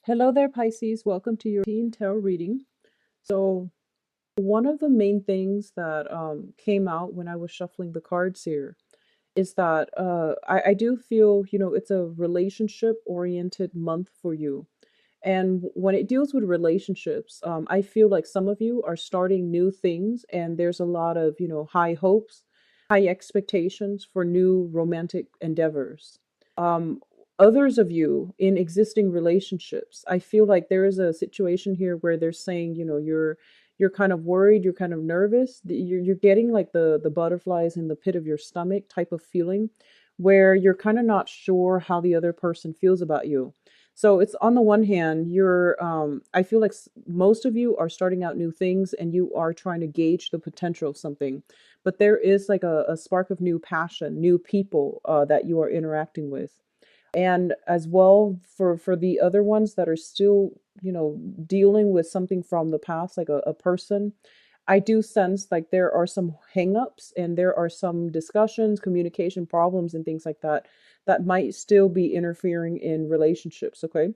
Hello there, Pisces. Welcome to your teen tarot reading. So, one of the main things that came out when I was shuffling the cards here is that I do feel, it's a relationship oriented month for you. And when it deals with relationships, I feel like some of you are starting new things, and there's a lot of, high hopes, high expectations for new romantic endeavors. Um, Others of you in existing relationships, I feel like there is a situation here where they're saying, you're kind of worried, you're kind of nervous, you're getting like the butterflies in the pit of your stomach type of feeling, where you're kind of not sure how the other person feels about you. So it's on the one hand, I feel like most of you are starting out new things and you are trying to gauge the potential of something. But there is like a spark of new passion, new people that you are interacting with. And as well for the other ones that are still, dealing with something from the past, like a person, I do sense like there are some hangups and there are some discussions, communication problems, and things like that that might still be interfering in relationships. Okay.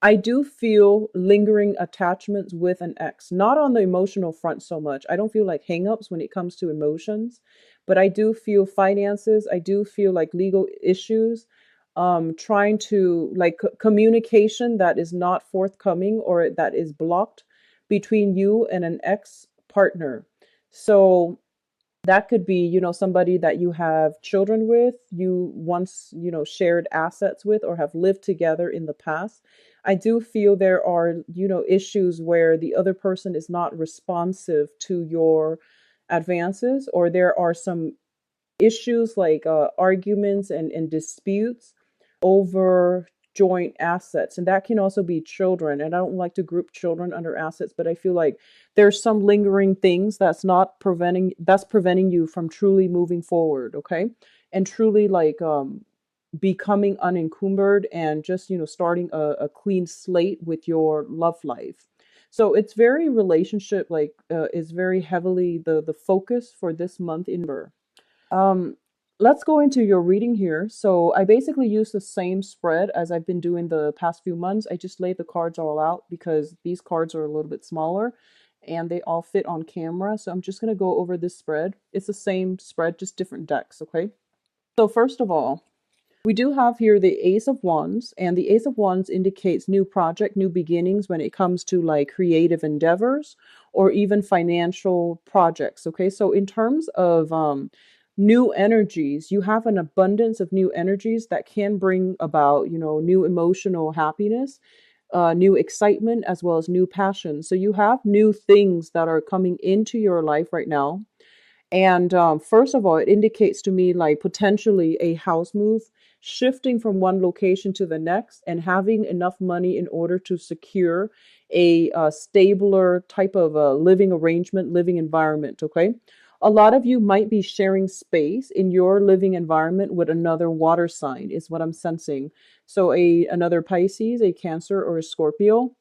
I do feel lingering attachments with an ex, not on the emotional front so much. I don't feel like hangups when it comes to emotions, but I do feel finances. I do feel like legal issues, trying to like communication that is not forthcoming or that is blocked between you and an ex partner. So that could be, somebody that you have children with, you once, shared assets with, or have lived together in the past. I do feel there are, issues where the other person is not responsive to your advances, or there are some issues like arguments and disputes over joint assets. And that can also be children. And I don't like to group children under assets, but I feel like there's some lingering things that's preventing you from truly moving forward, okay? And truly like becoming unencumbered and just, starting a clean slate with your love life. So it's very relationship, like is very heavily the focus for this month in November. um, let's go into your reading here. So I basically use the same spread as I've been doing the past few months. I just laid the cards all out because these cards are a little bit smaller and they all fit on camera. So I'm just going to go over this spread. It's the same spread, just different decks, okay? So first of all, we do have here the Ace of Wands, and the Ace of Wands indicates new project, new beginnings when it comes to like creative endeavors or even financial projects. Okay, so in terms of new energies, you have an abundance of new energies that can bring about, new emotional happiness, new excitement, as well as new passion. So you have new things that are coming into your life right now. And first of all, it indicates to me like potentially a house move, shifting from one location to the next, and having enough money in order to secure a stabler type of living arrangement, living environment. Okay. A lot of you might be sharing space in your living environment with another water sign, is what I'm sensing. So another Pisces, a Cancer, or a Scorpio.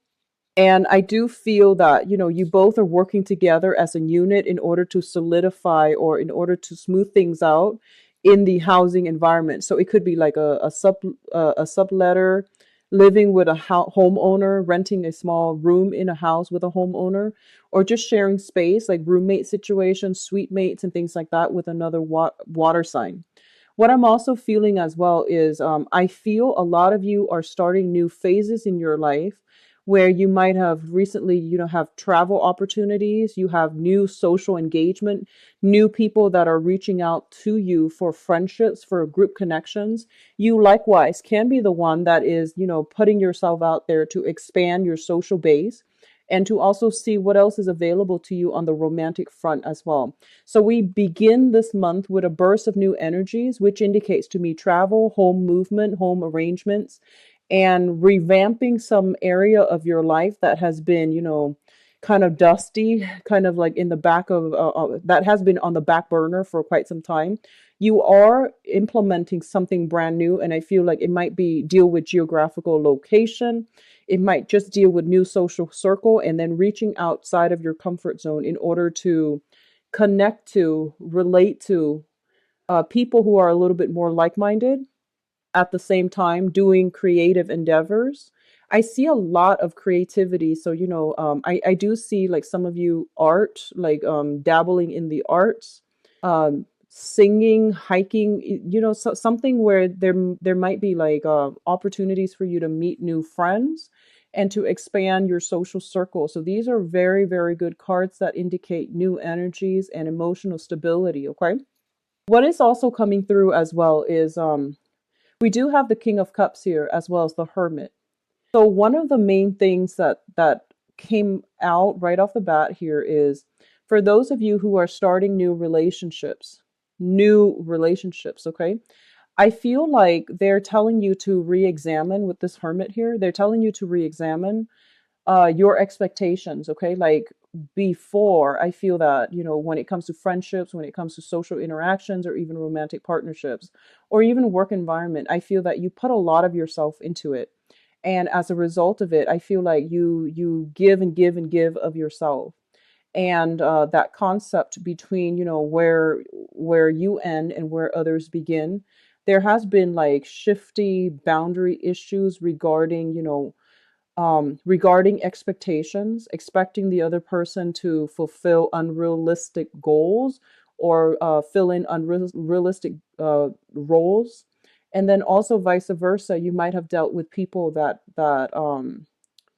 And I do feel that, you both are working together as a unit in order to solidify or in order to smooth things out in the housing environment. So it could be like a subletter, living with a homeowner, renting a small room in a house with a homeowner, or just sharing space like roommate situations, suite mates, and things like that with another water sign. What I'm also feeling as well is I feel a lot of you are starting new phases in your life where you might have recently, have travel opportunities, you have new social engagement, new people that are reaching out to you for friendships, for group connections. You likewise can be the one that is, putting yourself out there to expand your social base and to also see what else is available to you on the romantic front as well. So we begin this month with a burst of new energies, which indicates to me travel, home movement, home arrangements, and revamping some area of your life that has been, kind of dusty, kind of like in the back of that has been on the back burner for quite some time. You are implementing something brand new, and I feel like it might be deal with geographical location. It might just deal with new social circle and then reaching outside of your comfort zone in order to connect to, relate to people who are a little bit more like minded, at the same time doing creative endeavors. I see a lot of creativity. So, I do see like some of you art, like dabbling in the arts, singing, hiking, something where there might be like opportunities for you to meet new friends and to expand your social circle. So these are very, very good cards that indicate new energies and emotional stability. Okay. What is also coming through as well is we do have the King of Cups here as well as the Hermit. So one of the main things that came out right off the bat here is for those of you who are starting new relationships, okay? I feel like they're telling you to re-examine with this Hermit here. They're telling you to re-examine your expectations, okay? Like before, I feel that, when it comes to friendships, when it comes to social interactions or even romantic partnerships or even work environment, I feel that you put a lot of yourself into it. And as a result of it, I feel like you give and give and give of yourself. And that concept between, where you end and where others begin, there has been like shifty boundary issues regarding, regarding expectations, expecting the other person to fulfill unrealistic goals or fill in unrealistic roles. And then also vice versa, you might have dealt with people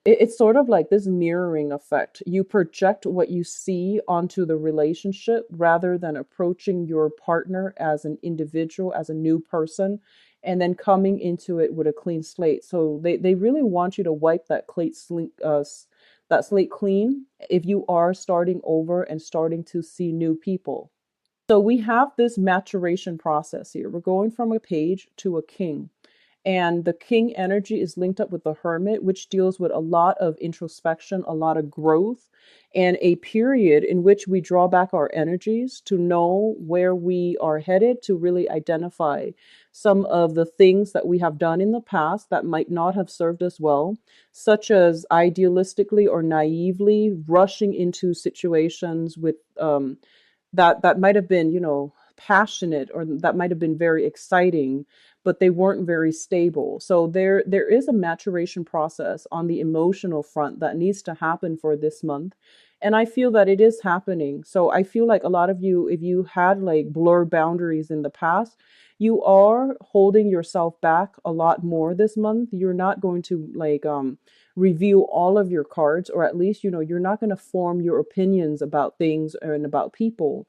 it's sort of like this mirroring effect. You project what you see onto the relationship rather than approaching your partner as an individual, as a new person, and then coming into it with a clean slate. So they really want you to wipe that slate clean if you are starting over and starting to see new people. So we have this maturation process here. We're going from a page to a king. And the king energy is linked up with the hermit, which deals with a lot of introspection, a lot of growth, and a period in which we draw back our energies to know where we are headed, to really identify some of the things that we have done in the past that might not have served us well, such as idealistically or naively rushing into situations with that might have been, passionate, or that might have been very exciting, but they weren't very stable. So there is a maturation process on the emotional front that needs to happen for this month. And I feel that it is happening. So I feel like a lot of you, if you had like blurred boundaries in the past, you are holding yourself back a lot more this month. You're not going to like review all of your cards, or at least, you're not going to form your opinions about things and about people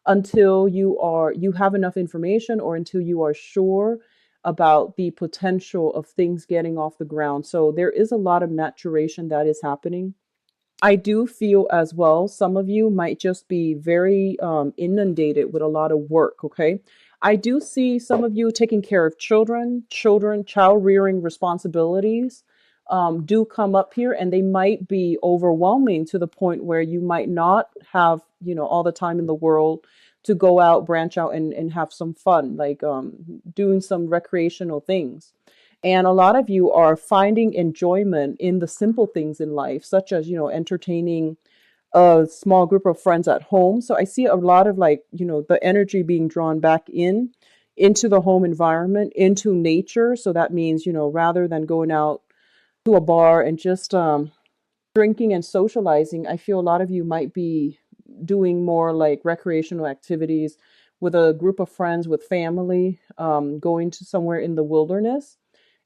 until you have enough information, or until you are sure about the potential of things getting off the ground. So there is a lot of maturation that is happening. I do feel as well, some of you might just be very inundated with a lot of work, okay? I do see some of you taking care of child rearing responsibilities do come up here, and they might be overwhelming to the point where you might not have, all the time in the world to go out, branch out, and have some fun, like doing some recreational things. And a lot of you are finding enjoyment in the simple things in life, such as, entertaining a small group of friends at home. So I see a lot of like, the energy being drawn back into the home environment, into nature. So that means, rather than going out to a bar and just drinking and socializing, I feel a lot of you might be doing more like recreational activities with a group of friends, with family, going to somewhere in the wilderness,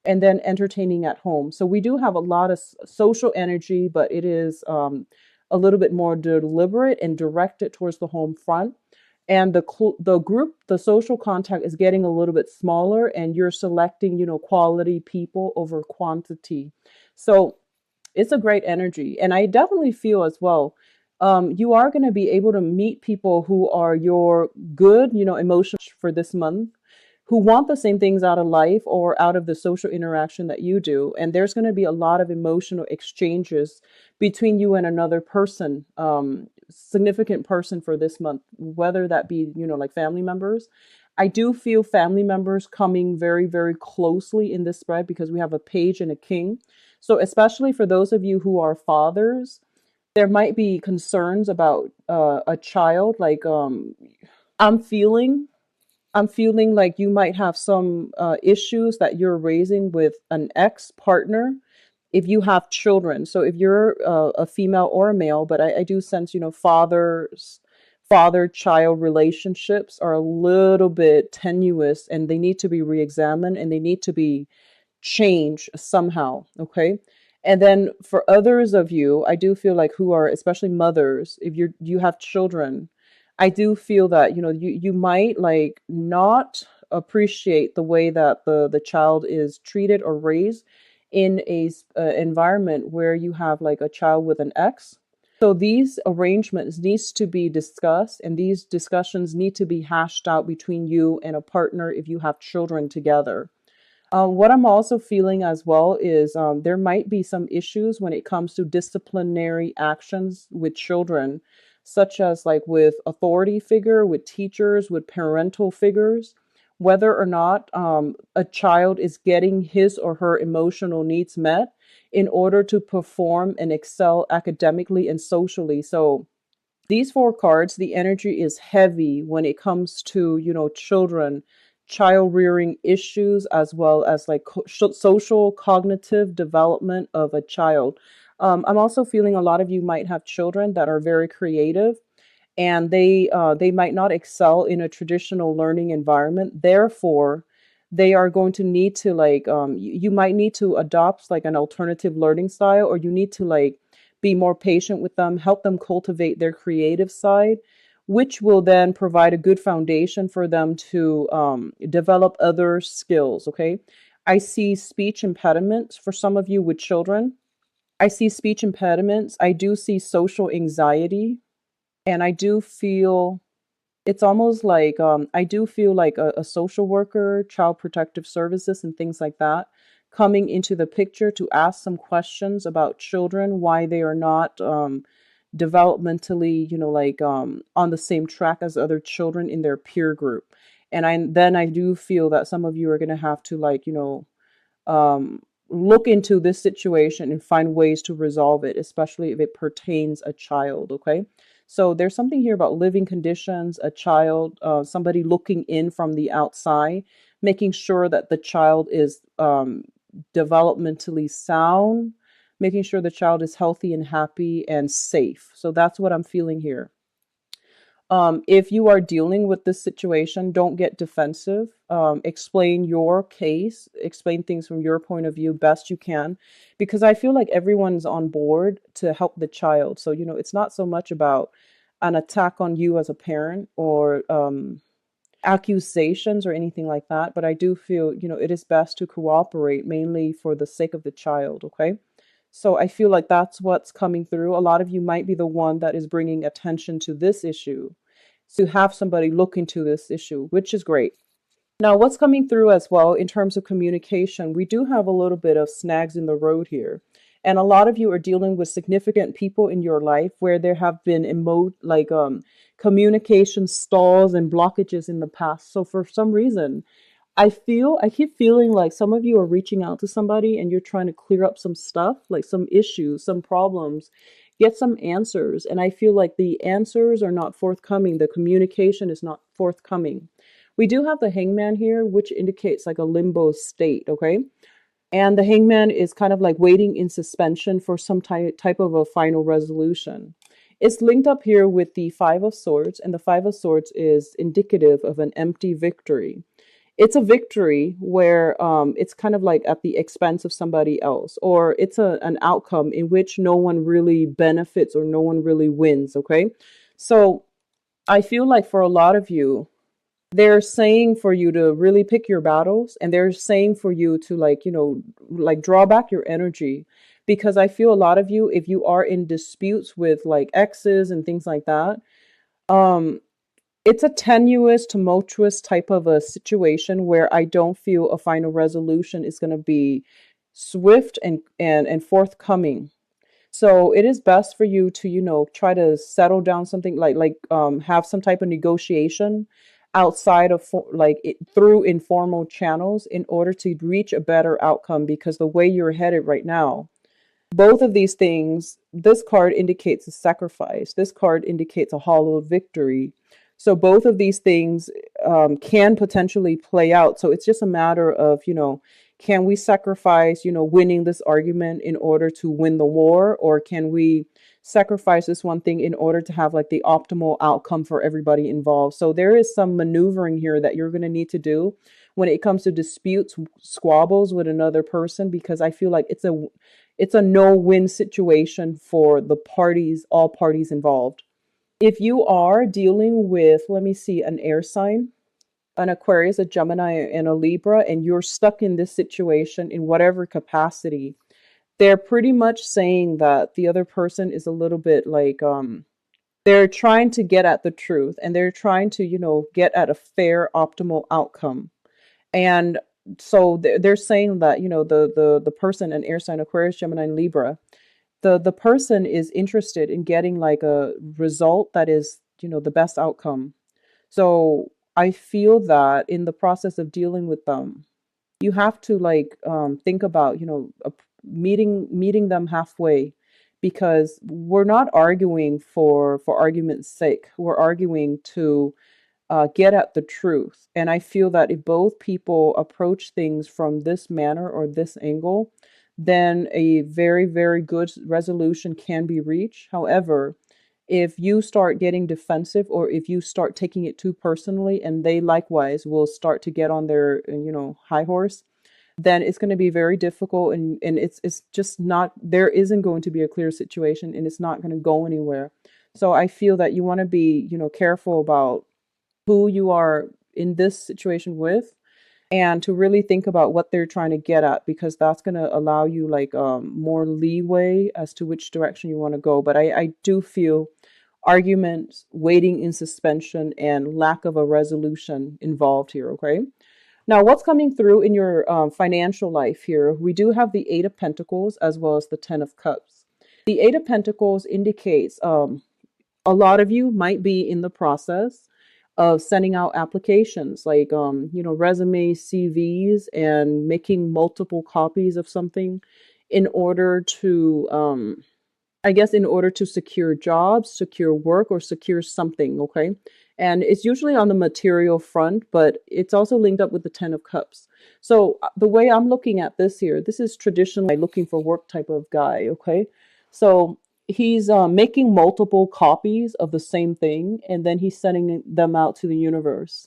and then entertaining at home. So we do have a lot of social energy, but it is a little bit more deliberate and directed towards the home front. And the social contact is getting a little bit smaller, and you're selecting, quality people over quantity. So it's a great energy. And I definitely feel as well, you are going to be able to meet people who are your good, emotional for this month, who want the same things out of life or out of the social interaction that you do. And there's going to be a lot of emotional exchanges between you and another person, significant person for this month, whether that be, like family members. I do feel family members coming very, very closely in this spread because we have a page and a king. So especially for those of you who are fathers, there might be concerns about a child. Like I'm feeling I'm feeling like you might have some issues that you're raising with an ex partner. if you have children. So if you're a female or a male, but I do sense, father child relationships are a little bit tenuous, and they need to be re-examined, and they need to be change somehow. Okay. And then for others of you, I do feel like, who are especially mothers, if you have children, I do feel that, you might like not appreciate the way that the child is treated or raised in a environment where you have like a child with an ex. So these arrangements needs to be discussed, and these discussions need to be hashed out between you and a partner if you have children together. What I'm also feeling as well is, there might be some issues when it comes to disciplinary actions with children, such as like with authority figure, with teachers, with parental figures, whether or not a child is getting his or her emotional needs met in order to perform and excel academically and socially. So these four cards, the energy is heavy when it comes to, children, child rearing issues, as well as like social cognitive development of a child. I'm also feeling a lot of you might have children that are very creative, and they might not excel in a traditional learning environment. Therefore, they are going to need to like, you might need to adopt like an alternative learning style, or you need to like be more patient with them, help them cultivate their creative side, which will then provide a good foundation for them to develop other skills. Okay. I see speech impediments for some of you with children. I see speech impediments. I do see social anxiety. And I do feel, it's almost like, I do feel like a social worker, child protective services, and things like that coming into the picture to ask some questions about children, why they are not developmentally, like, on the same track as other children in their peer group. And I do feel that some of you are going to have to, like, look into this situation and find ways to resolve it, especially if it pertains a child. Okay. So there's something here about living conditions, a child, somebody looking in from the outside, making sure that the child is developmentally sound, making sure the child is healthy and happy and safe. So that's what I'm feeling here. If you are dealing with this situation, don't get defensive. Explain your case, explain things from your point of view best you can, because I feel like everyone's on board to help the child. So, it's not so much about an attack on you as a parent, or accusations or anything like that, but I do feel, it is best to cooperate mainly for the sake of the child. Okay. So I feel like that's what's coming through. A lot of you might be the one that is bringing attention to this issue, to have somebody look into this issue, which is great. Now, what's coming through as well in terms of communication, we do have a little bit of snags in the road here. And a lot of you are dealing with significant people in your life where there have been communication stalls and blockages in the past. So for some reason, I keep feeling like some of you are reaching out to somebody and you're trying to clear up some stuff, like some issues, some problems, get some answers. And I feel like the answers are not forthcoming. The communication is not forthcoming. We do have the hangman here, which indicates like a limbo state. Okay. And the hangman is kind of like waiting in suspension for some type of a final resolution. It's linked up here with the Five of Swords, and the Five of Swords is indicative of an empty victory. It's a victory where it's kind of like at the expense of somebody else, or it's an outcome in which no one really benefits or no one really wins. Okay. So I feel like for a lot of you, they're saying for you to really pick your battles, and they're saying for you to like, like draw back your energy, because I feel a lot of you, if you are in disputes with like exes and things like that, um, it's a tenuous, tumultuous type of a situation where I don't feel a final resolution is going to be swift and forthcoming. So it is best for you to, try to settle down something, have some type of negotiation outside of through informal channels in order to reach a better outcome, because the way you're headed right now, both of these things, this card indicates a sacrifice. This card indicates a hollow victory. So both of these things can potentially play out. So it's just a matter of, can we sacrifice, winning this argument in order to win the war, or can we sacrifice this one thing in order to have like the optimal outcome for everybody involved? So there is some maneuvering here that you're going to need to do when it comes to disputes, squabbles with another person, because I feel like it's a no-win situation for the parties, all parties involved. If you are dealing with, let me see, an air sign, an Aquarius, a Gemini, and a Libra, and you're stuck in this situation in whatever capacity, they're pretty much saying that the other person is a little bit like, they're trying to get at the truth, and they're trying to, get at a fair, optimal outcome. And so they're saying that, the person, an air sign, Aquarius, Gemini, and Libra, the person is interested in getting like a result that is, the best outcome. So I feel that in the process of dealing with them, you have to like think about, meeting them halfway, because we're not arguing for argument's sake. We're arguing to get at the truth. And I feel that if both people approach things from this manner or this angle, then a very, very good resolution can be reached. However, if you start getting defensive, or if you start taking it too personally, and they likewise will start to get on their, high horse, then it's going to be very difficult, and it's just not, there isn't going to be a clear situation, and it's not going to go anywhere. So I feel that you want to be, careful about who you are in this situation with, and to really think about what they're trying to get at, because that's going to allow you like more leeway as to which direction you want to go. But I do feel arguments, waiting in suspension, and lack of a resolution involved here. Okay. Now, what's coming through in your financial life here? We do have the Eight of Pentacles as well as the Ten of Cups. The Eight of Pentacles indicates a lot of you might be in the process of sending out applications like, resumes, CVs, and making multiple copies of something in order to, I guess, in order to secure jobs, secure work, or secure something. Okay. And it's usually on the material front, but it's also linked up with the Ten of Cups. So the way I'm looking at this here, this is traditionally looking for work type of guy. Okay. So he's making multiple copies of the same thing, and then he's sending them out to the universe.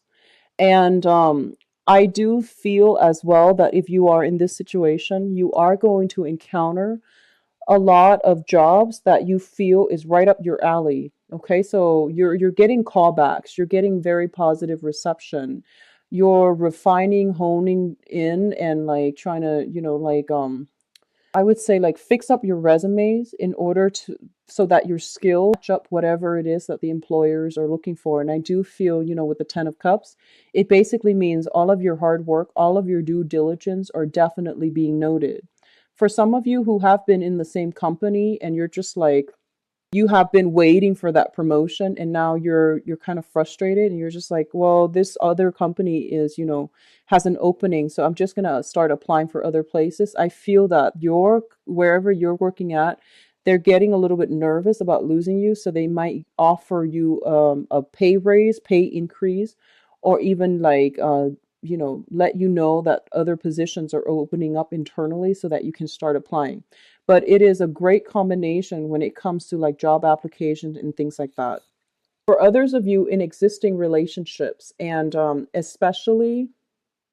And I do feel as well that if you are in this situation, you are going to encounter a lot of jobs that you feel is right up your alley. Okay, so you're getting callbacks, you're getting very positive reception, you're refining, honing in, and like trying to, I would say like fix up your resumes in order to, so that your skill match up whatever it is that the employers are looking for. And I do feel, with the Ten of Cups, it basically means all of your hard work, all of your due diligence are definitely being noted. For some of you who have been in the same company, and you're just like, you have been waiting for that promotion, and now you're kind of frustrated, and you're just like, well, this other company is, has an opening, so I'm just going to start applying for other places. I feel that wherever you're working at, they're getting a little bit nervous about losing you, so they might offer you a pay raise, pay increase, or even like let you know that other positions are opening up internally so that you can start applying. But it is a great combination when it comes to like job applications and things like that. For others of you in existing relationships, and especially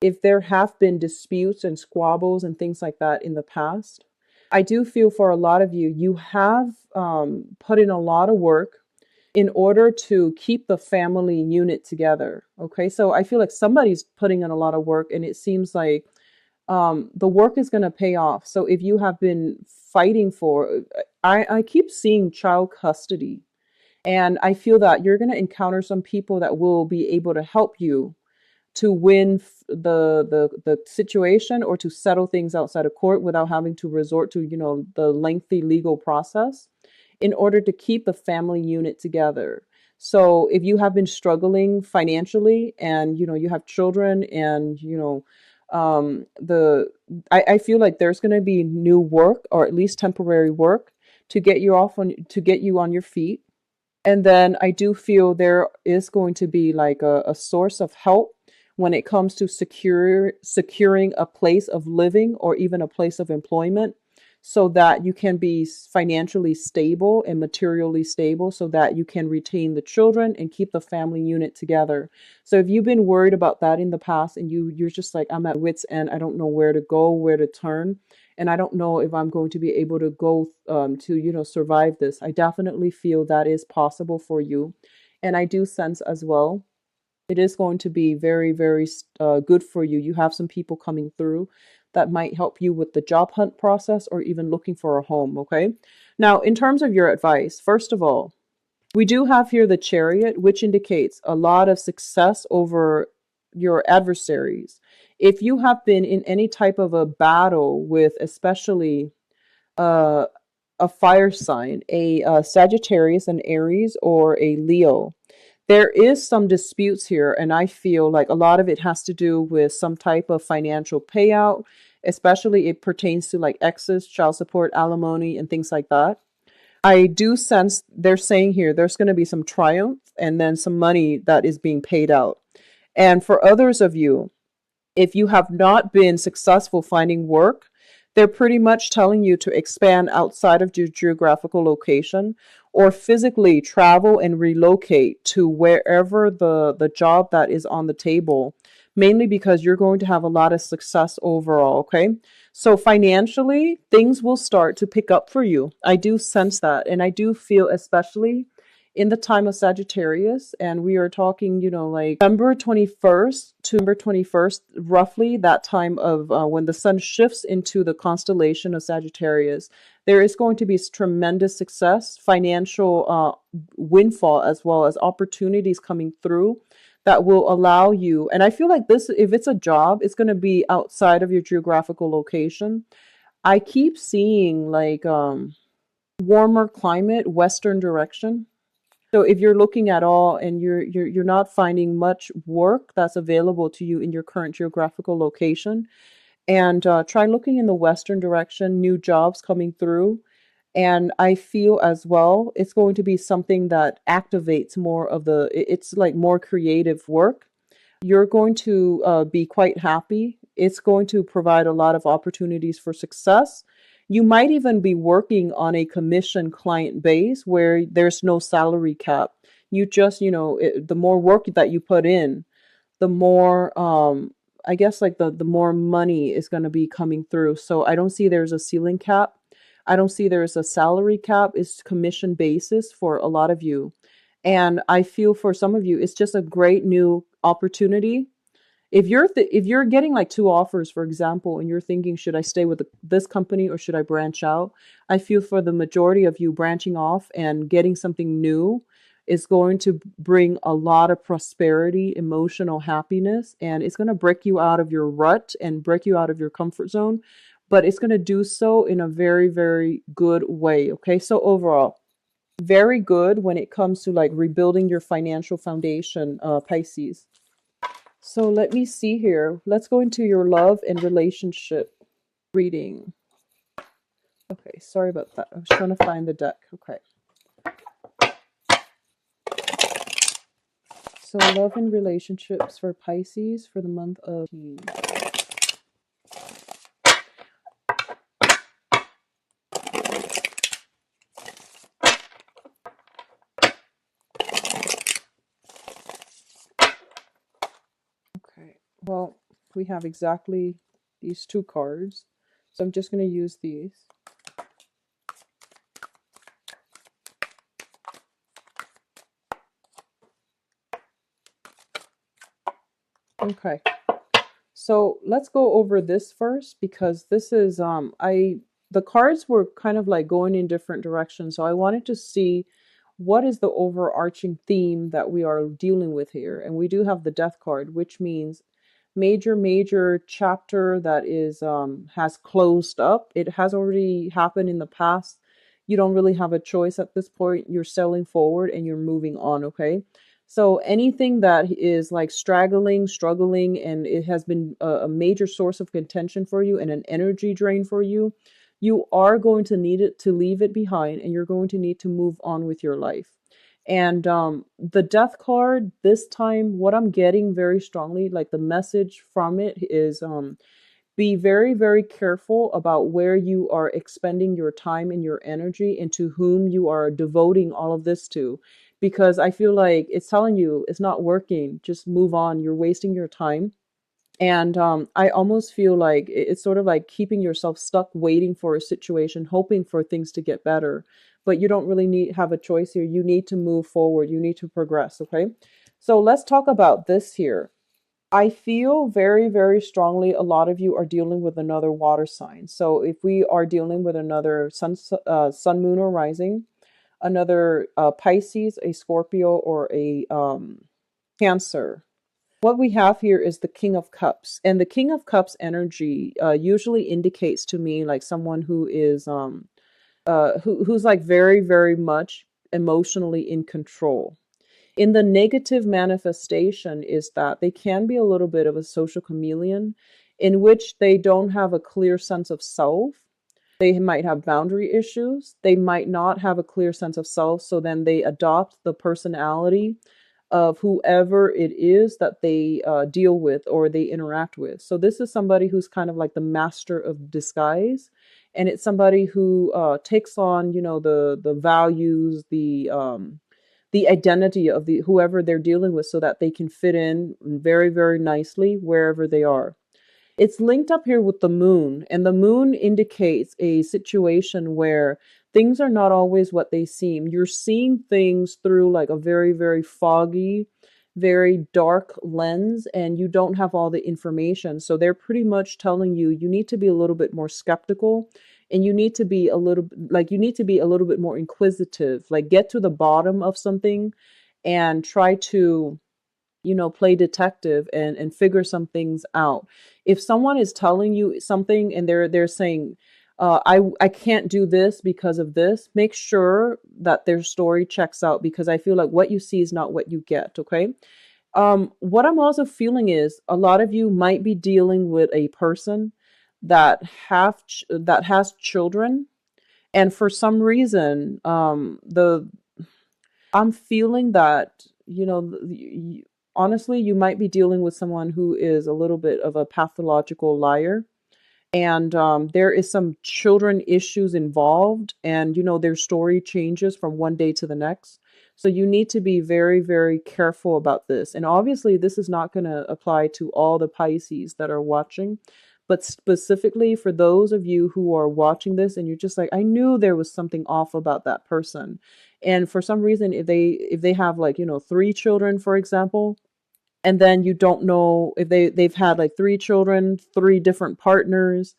if there have been disputes and squabbles and things like that in the past, I do feel for a lot of you, you have put in a lot of work in order to keep the family unit together. Okay, so I feel like somebody's putting in a lot of work, and it seems like the work is going to pay off. So if you have been fighting for, I keep seeing child custody, and I feel that you're going to encounter some people that will be able to help you to win the situation, or to settle things outside of court without having to resort to, the lengthy legal process, in order to keep the family unit together. So if you have been struggling financially, and you have children, and I feel like there's going to be new work, or at least temporary work, to get you on your feet. And then I do feel there is going to be like a source of help when it comes to securing a place of living or even a place of employment, so that you can be financially stable and materially stable, so that you can retain the children and keep the family unit together. So if you've been worried about that in the past, and you're just like, I'm at wit's end, I don't know where to go, where to turn, and I don't know if I'm going to be able to go to survive this, I definitely feel that is possible for you. And I do sense as well, it is going to be very, very good for you. You have some people coming through that might help you with the job hunt process or even looking for a home. Okay. Now, in terms of your advice, first of all, we do have here the Chariot, which indicates a lot of success over your adversaries. If you have been in any type of a battle with, especially uh, a fire sign, a Sagittarius, an Aries, or a Leo, there is some disputes here, and I feel like a lot of it has to do with some type of financial payout, especially it pertains to like exes, child support, alimony, and things like that. I do sense they're saying here there's going to be some triumph and then some money that is being paid out. And for others of you, if you have not been successful finding work, they're pretty much telling you to expand outside of your geographical location or physically travel and relocate to wherever the job that is on the table, mainly because you're going to have a lot of success overall. Okay. So financially, things will start to pick up for you. I do sense that. And I do feel, especially in the time of Sagittarius, and we are talking, like November 21st to November 21st, roughly that time of when the sun shifts into the constellation of Sagittarius, there is going to be tremendous success, financial windfall, as well as opportunities coming through that will allow you. And I feel like this, if it's a job, it's going to be outside of your geographical location. I keep seeing like warmer climate, western direction. So if you're looking at all and you're not finding much work that's available to you in your current geographical location, and try looking in the western direction, new jobs coming through. And I feel as well it's going to be something that activates more of it's like more creative work. You're going to be quite happy. It's going to provide a lot of opportunities for success. You might even be working on a commission client base where there's no salary cap. You just, the more work that you put in, the more, I guess, like the more money is going to be coming through. So I don't see there's a ceiling cap. I don't see there's a salary cap. It's commission basis for a lot of you. And I feel for some of you, it's just a great new opportunity. If you're getting like two offers, for example, and you're thinking, should I stay with this company or should I branch out? I feel for the majority of you, branching off and getting something new is going to bring a lot of prosperity, emotional happiness, and it's going to break you out of your rut and break you out of your comfort zone, but it's going to do so in a very, very good way. Okay. So overall, very good when it comes to like rebuilding your financial foundation, Pisces. So let me see here. Let's go into your love and relationship reading. Okay, sorry about that. I was trying to find the deck. Okay. So love and relationships for Pisces for the month of June. Okay. Well, we have exactly these two cards. So I'm just going to use these. Okay. So let's go over this first, because this is the cards were kind of like going in different directions. So I wanted to see what is the overarching theme that we are dealing with here. And we do have the Death card, which means major chapter that is has closed up. It has already happened in the past. You don't really have a choice at this point. You're sailing forward and you're moving on. Okay. So anything that is like struggling, and it has been a major source of contention for you and an energy drain for you, you are going to need it to leave it behind, and you're going to need to move on with your life. And the death card this time, what I'm getting very strongly, like the message from it is be very, very careful about where you are expending your time and your energy and to whom you are devoting all of this to. Because I feel like it's telling you it's not working. Just move on. You're wasting your time. And I almost feel like it's sort of like keeping yourself stuck waiting for a situation, hoping for things to get better. But you don't really need have a choice here. You need to move forward. You need to progress. Okay. So let's talk about this here. I feel very, very strongly a lot of you are dealing with another water sign. So if we are dealing with another sun, moon, or rising, another Pisces, a Scorpio, or a Cancer. What we have here is the King of Cups, and the King of Cups energy usually indicates to me like someone who is who's like very, very much emotionally in control. In the negative manifestation is that they can be a little bit of a social chameleon in which they don't have a clear sense of self. They might have boundary issues. They might not have a clear sense of self. So then they adopt the personality of whoever it is that they deal with or they interact with. So this is somebody who's kind of like the master of disguise. And it's somebody who takes on, the values, the identity of the whoever they're dealing with so that they can fit in very, very nicely wherever they are. It's linked up here with the moon, and the moon indicates a situation where things are not always what they seem. You're seeing things through like a very, very foggy, very dark lens, and you don't have all the information. So they're pretty much telling you you need to be a little bit more skeptical, and you need to be a little bit more inquisitive, like get to the bottom of something and try to play detective and figure some things out. If someone is telling you something and they're saying I can't do this because of this, make sure that their story checks out, because I feel like what you see is not what you get. Okay. What I'm also feeling is a lot of you might be dealing with a person that has children, and for some reason the I'm feeling that, honestly, you might be dealing with someone who is a little bit of a pathological liar. And there is some children issues involved, and, their story changes from one day to the next. So you need to be very, very careful about this. And obviously, this is not going to apply to all the Pisces that are watching, but specifically for those of you who are watching this and you're just like, I knew there was something off about that person. And for some reason, if they have like, three children, for example, and then you don't know if they've had like three children, three different partners,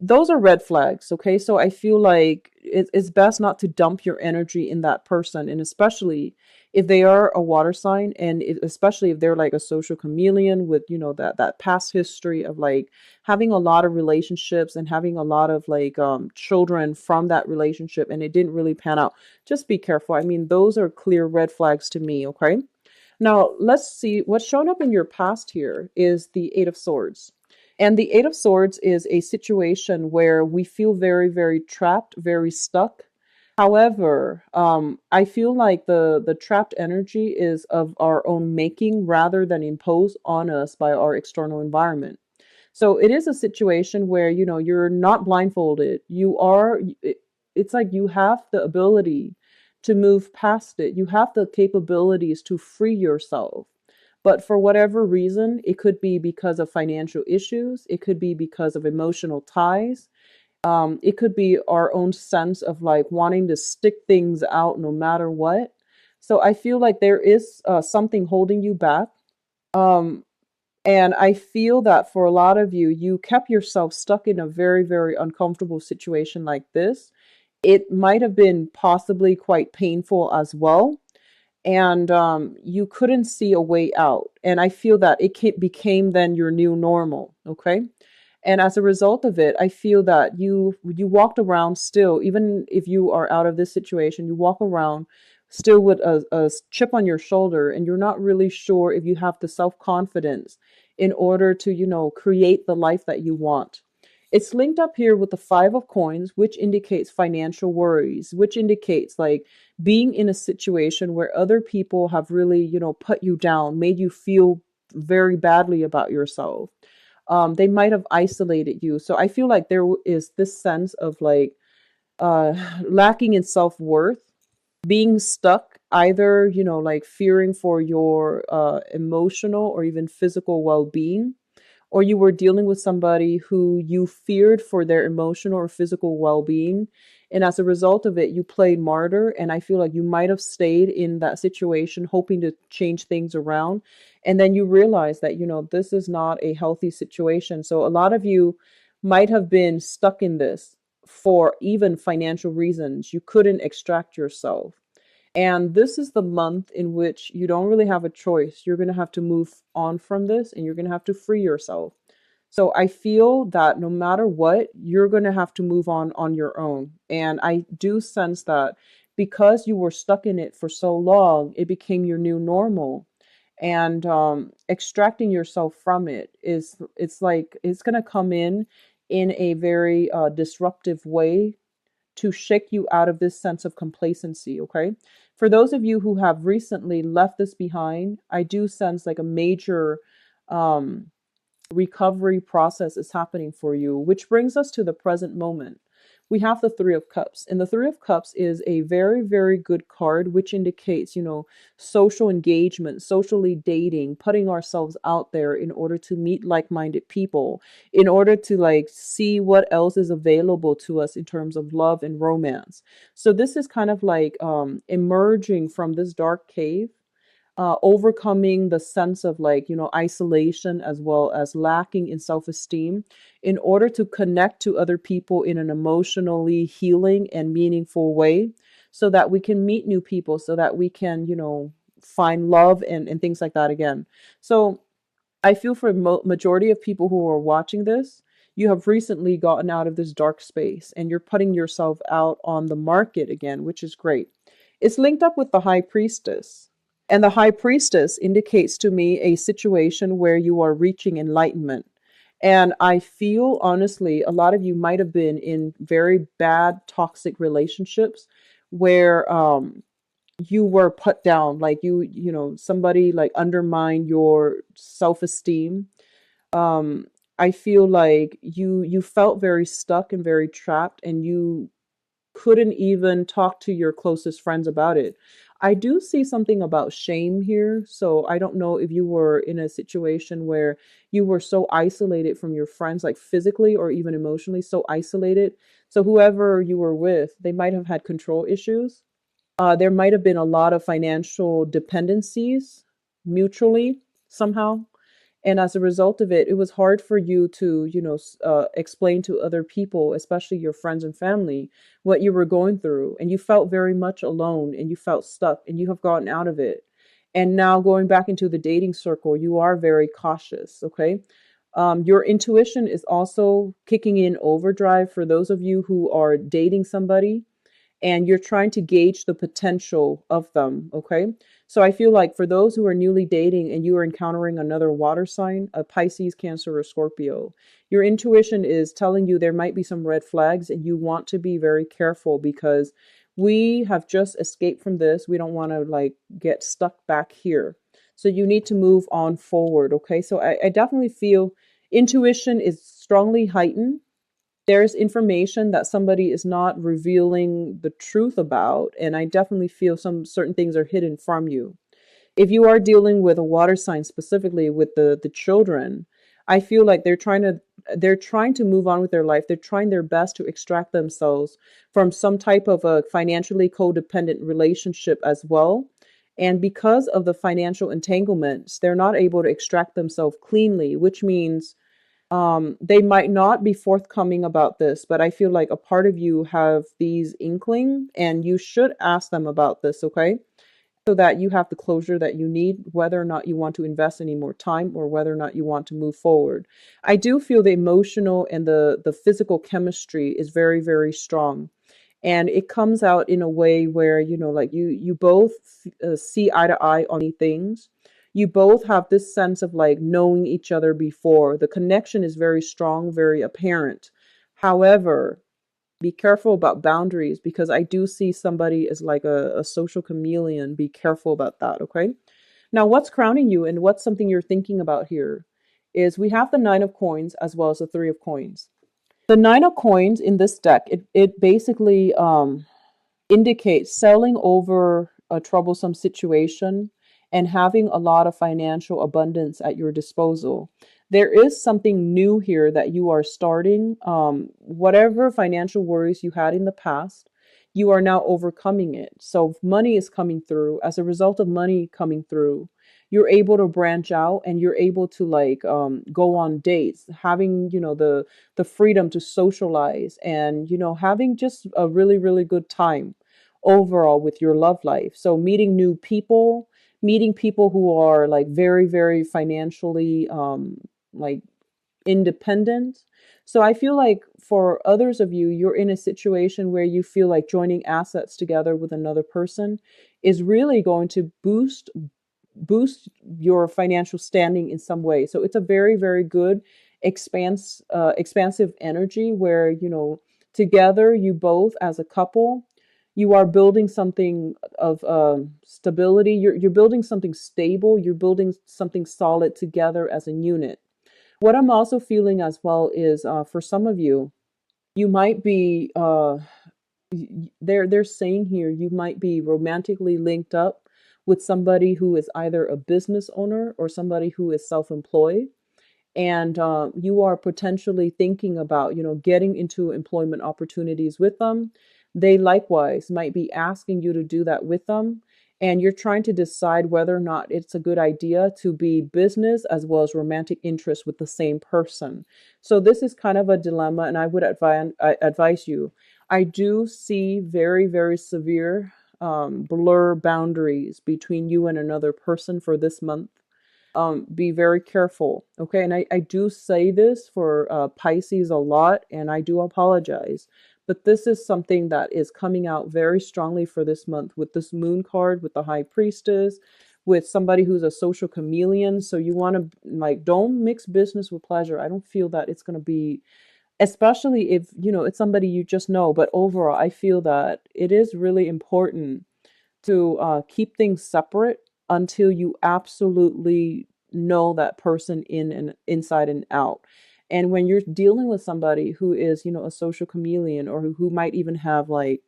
those are red flags. Okay. So I feel like it's best not to dump your energy in that person. And especially if they are a water sign, and especially if they're like a social chameleon with, that past history of like having a lot of relationships and having a lot of like children from that relationship, and it didn't really pan out. Just be careful. I mean, those are clear red flags to me. Okay. Now, let's see what's shown up in your past here is the Eight of Swords. And the Eight of Swords is a situation where we feel very, very trapped, very stuck. However, I feel like the trapped energy is of our own making rather than imposed on us by our external environment. So it is a situation where, you're not blindfolded. It's like you have the ability to move past it. You have the capabilities to free yourself. But for whatever reason, it could be because of financial issues. It could be because of emotional ties. It could be our own sense of like wanting to stick things out no matter what. So I feel like there is something holding you back. Um, and I feel that for a lot of you, you kept yourself stuck in a very, very uncomfortable situation like this. It might have been possibly quite painful as well. And you couldn't see a way out. And I feel that became then your new normal. Okay. And as a result of it, I feel that you walked around still, even if you are out of this situation, you walk around still with a chip on your shoulder, and you're not really sure if you have the self-confidence in order to, create the life that you want. It's linked up here with the Five of Coins, which indicates financial worries, which indicates like being in a situation where other people have really, put you down, made you feel very badly about yourself. They might have isolated you. So I feel like there is this sense of like uh, lacking in self worth, being stuck, either, like fearing for your emotional or even physical well being, or you were dealing with somebody who you feared for their emotional or physical well-being, and as a result of it you played martyr. And I feel like you might have stayed in that situation hoping to change things around, and then you realize that this is not a healthy situation. So a lot of you might have been stuck in this for even financial reasons. You couldn't extract yourself, and this is the month in which you don't really have a choice. You're going to have to move on from this, and you're going to have to free yourself. So I feel that no matter what, you're going to have to move on your own. And I do sense that because you were stuck in it for so long, it became your new normal. And extracting yourself from it it's like it's going to come in a very disruptive way to shake you out of this sense of complacency, okay? For those of you who have recently left this behind, I do sense like a major um, recovery process is happening for you, which brings us to the present moment. We have the Three of Cups, and the Three of Cups is a very, very good card, which indicates, social engagement, socially dating, putting ourselves out there in order to meet like-minded people, in order to like see what else is available to us in terms of love and romance. So this is kind of like emerging from this dark cave, overcoming the sense of like, isolation as well as lacking in self esteem in order to connect to other people in an emotionally healing and meaningful way, so that we can meet new people, so that we can, find love and things like that again. So I feel for majority of people who are watching this, you have recently gotten out of this dark space and you're putting yourself out on the market again, which is great. It's linked up with the High Priestess. And the High Priestess indicates to me a situation where you are reaching enlightenment. And I feel honestly, a lot of you might have been in very bad, toxic relationships where you were put down, like somebody like undermined your self-esteem. um I feel like you felt very stuck and very trapped, and you couldn't even talk to your closest friends about it. I do see something about shame here, so I don't know if you were in a situation where you were so isolated from your friends, like physically or even emotionally, so isolated. So whoever you were with, they might have had control issues. There might have been a lot of financial dependencies mutually somehow. And as a result of it, it was hard for you to, explain to other people, especially your friends and family, what you were going through. And you felt very much alone and you felt stuck, and you have gotten out of it. And now going back into the dating circle, you are very cautious, okay? Your intuition is also kicking in overdrive for those of you who are dating somebody and you're trying to gauge the potential of them. Okay. So I feel like for those who are newly dating and you are encountering another water sign, a Pisces, Cancer, or Scorpio, your intuition is telling you there might be some red flags and you want to be very careful because we have just escaped from this. We don't want to like get stuck back here. So you need to move on forward. Okay. So I definitely feel intuition is strongly heightened. There's information that somebody is not revealing the truth about, and I definitely feel some certain things are hidden from you. If you are dealing with a water sign, specifically with the children, I feel like they're trying to move on with their life. They're trying their best to extract themselves from some type of a financially codependent relationship as well. And because of the financial entanglements, they're not able to extract themselves cleanly, which means they might not be forthcoming about this, but I feel like a part of you have these inkling, and you should ask them about this, okay? So that you have the closure that you need, whether or not you want to invest any more time or whether or not you want to move forward. I do feel the emotional and the physical chemistry is very, very strong. And it comes out in a way where, like you both see eye to eye on many things. You both have this sense of like knowing each other before. The connection is very strong, very apparent. However, be careful about boundaries because I do see somebody as like a social chameleon. Be careful about that, okay? Now, what's crowning you and what's something you're thinking about here is we have the Nine of Coins as well as the Three of Coins. The Nine of Coins in this deck, it basically indicates selling over a troublesome situation and having a lot of financial abundance at your disposal. There is something new here that you are starting. Whatever financial worries you had in the past, you are now overcoming it. So money is coming through. As a result of money coming through, you're able to branch out and you're able to like go on dates, having the freedom to socialize and having just a really really good time overall with your love life. So meeting new people, meeting people who are like very very financially like independent. So I feel like for others of you, you're in a situation where you feel like joining assets together with another person is really going to boost your financial standing in some way. So it's a very, very good expansive energy where, together you both as a couple, you are building something of stability. You're building something stable. You're building something solid together as a unit. What I'm also feeling as well is for some of you, you might be they're saying here you might be romantically linked up with somebody who is either a business owner or somebody who is self-employed, and you are potentially thinking about getting into employment opportunities with them. They likewise might be asking you to do that with them, and you're trying to decide whether or not it's a good idea to be business as well as romantic interest with the same person. So this is kind of a dilemma, and I would advise you. I do see very very severe blur boundaries between you and another person for this month. Be very careful. Okay. And I do say this for Pisces a lot, and I do apologize. But this is something that is coming out very strongly for this month with this moon card, with the high priestess, with somebody who's a social chameleon. So you want to like, don't mix business with pleasure. I don't feel that it's going to be, especially if, it's somebody you just know. But overall, I feel that it is really important to keep things separate until you absolutely know that person in and inside and out. And when you're dealing with somebody who is, a social chameleon or who might even have like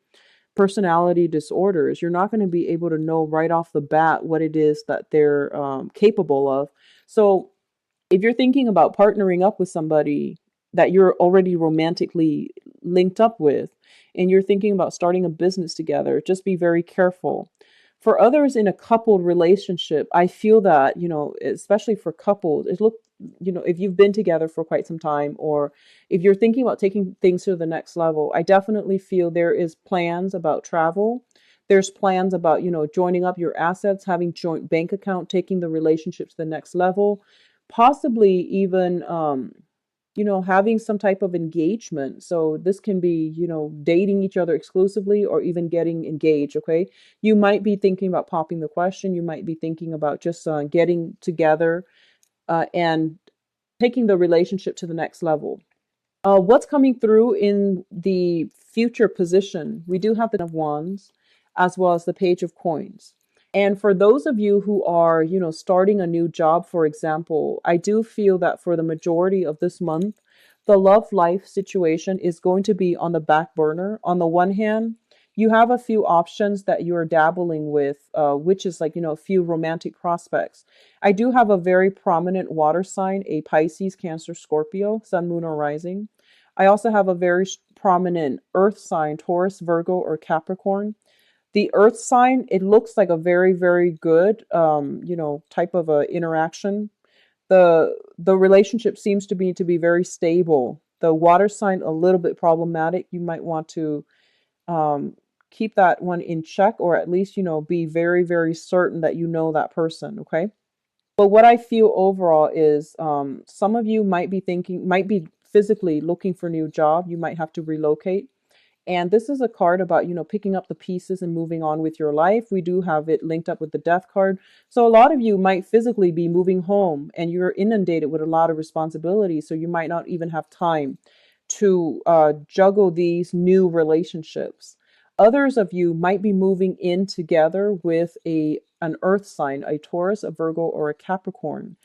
personality disorders, you're not going to be able to know right off the bat what it is that they're capable of. So if you're thinking about partnering up with somebody that you're already romantically linked up with, and you're thinking about starting a business together, just be very careful. For others in a coupled relationship, I feel that, especially for couples, if you've been together for quite some time, or if you're thinking about taking things to the next level, I definitely feel there is plans about travel. There's plans about, joining up your assets, having joint bank account, taking the relationship to the next level, possibly even, having some type of engagement. So this can be, dating each other exclusively or even getting engaged. Okay. You might be thinking about popping the question. You might be thinking about just getting together and taking the relationship to the next level. What's coming through in the future position? We do have the Ten of Wands as well as the Page of Coins. And for those of you who are, starting a new job, for example, I do feel that for the majority of this month, the love life situation is going to be on the back burner. On the one hand, you have a few options that you're dabbling with, which is like, a few romantic prospects. I do have a very prominent water sign, a Pisces, Cancer, Scorpio, Sun, Moon, or Rising. I also have a very prominent earth sign, Taurus, Virgo, or Capricorn. The earth sign, it looks like a very, very good, type of a interaction. The relationship seems to be very stable. The water sign, a little bit problematic. You might want to keep that one in check, or at least, be very, very certain that you know that person. Okay. But what I feel overall is some of you might be physically looking for a new job. You might have to relocate. And this is a card about, picking up the pieces and moving on with your life. We do have it linked up with the death card. So a lot of you might physically be moving home and you're inundated with a lot of responsibilities. So you might not even have time to juggle these new relationships. Others of you might be moving in together with an earth sign, a Taurus, a Virgo, or a Capricorn,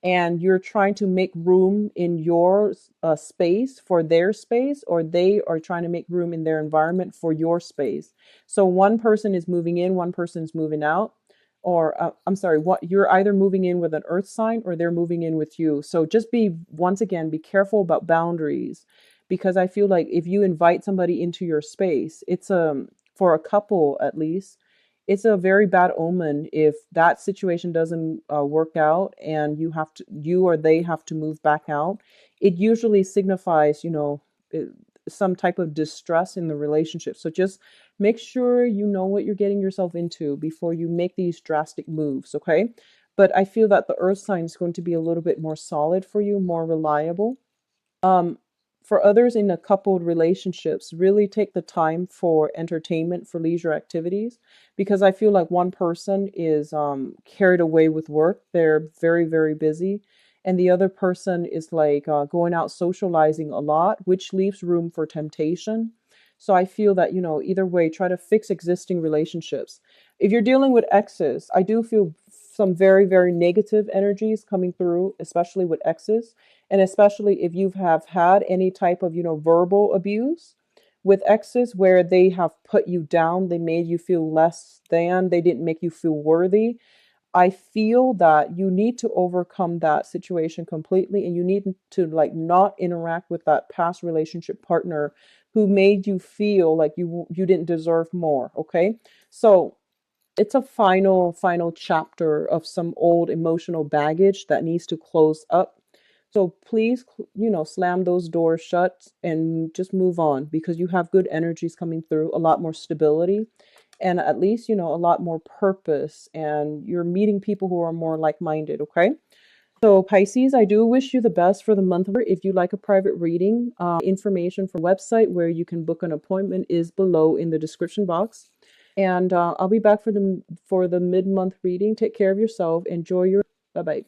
and you're trying to make room in your space for their space, or they are trying to make room in their environment for your space. So one person is moving in, one person's moving out, or I'm sorry, what you're either moving in with an earth sign or they're moving in with you. So just be, once again, be careful about boundaries, because I feel like if you invite somebody into your space, it's for a couple at least, it's a very bad omen if that situation doesn't work out and you or they have to move back out. It usually signifies, some type of distress in the relationship. So just make sure you know what you're getting yourself into before you make these drastic moves, okay? But I feel that the earth sign is going to be a little bit more solid for you, more reliable. Um, for others in a coupled relationships, really take the time for entertainment, for leisure activities, because I feel like one person is carried away with work. They're very, very busy. And the other person is like going out socializing a lot, which leaves room for temptation. So I feel that, either way, try to fix existing relationships. If you're dealing with exes, I do feel some very, very negative energies coming through, especially with exes, and especially if you have had any type of verbal abuse with exes, where they have put you down, they made you feel less than, they didn't make you feel worthy. I feel that you need to overcome that situation completely, and you need to like not interact with that past relationship partner who made you feel like you didn't deserve more, okay? So it's a final chapter of some old emotional baggage that needs to close up. So please, slam those doors shut and just move on, because you have good energies coming through, a lot more stability, and at least, a lot more purpose, and you're meeting people who are more like-minded, okay? So Pisces, I do wish you the best for the month. If you like a private reading, information for website where you can book an appointment is below in the description box. And I'll be back for the mid-month reading. Take care of yourself. Enjoy your. Bye bye.